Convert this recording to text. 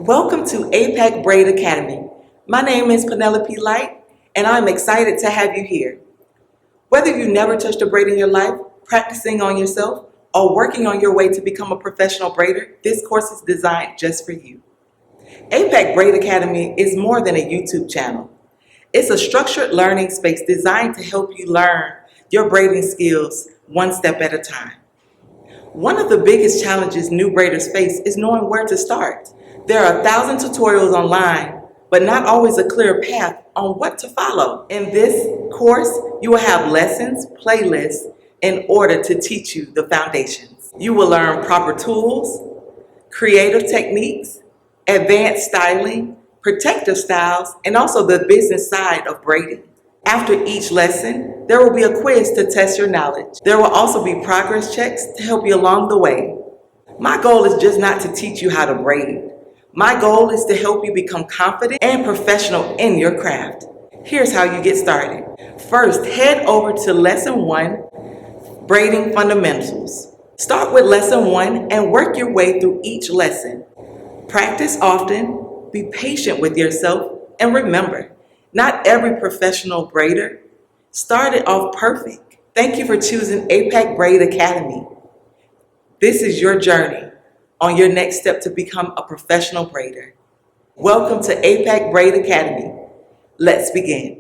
Welcome to APAC Braid Academy. My name is Penelope Light, and I'm excited to have you here. Whether you've never touched a braid in your life, practicing on yourself, or working on your way to become a professional braider, this course is designed just for you. APAC Braid Academy is more than a YouTube channel. It's a structured learning space designed to help you learn your braiding skills one step at a time. One of the biggest challenges new braiders face is knowing where to start. There are 1,000 tutorials online, but not always a clear path on what to follow. In this course, you will have lessons, playlists, in order to teach you the foundations. You will learn proper tools, creative techniques, advanced styling, protective styles, and also the business side of braiding. After each lesson, there will be a quiz to test your knowledge. There will also be progress checks to help you along the way. My goal is just not to teach you how to braid. My goal is to help you become confident and professional in your craft. Here's how you get started. First, head over to Lesson 1, Braiding Fundamentals. Start with Lesson 1 and work your way through each lesson. Practice often, be patient with yourself, and remember, not every professional braider started off perfect. Thank you for choosing APAC Braid Academy. This is your journey on your next step to become a professional braider. Welcome to APAC Braid Academy. Let's begin.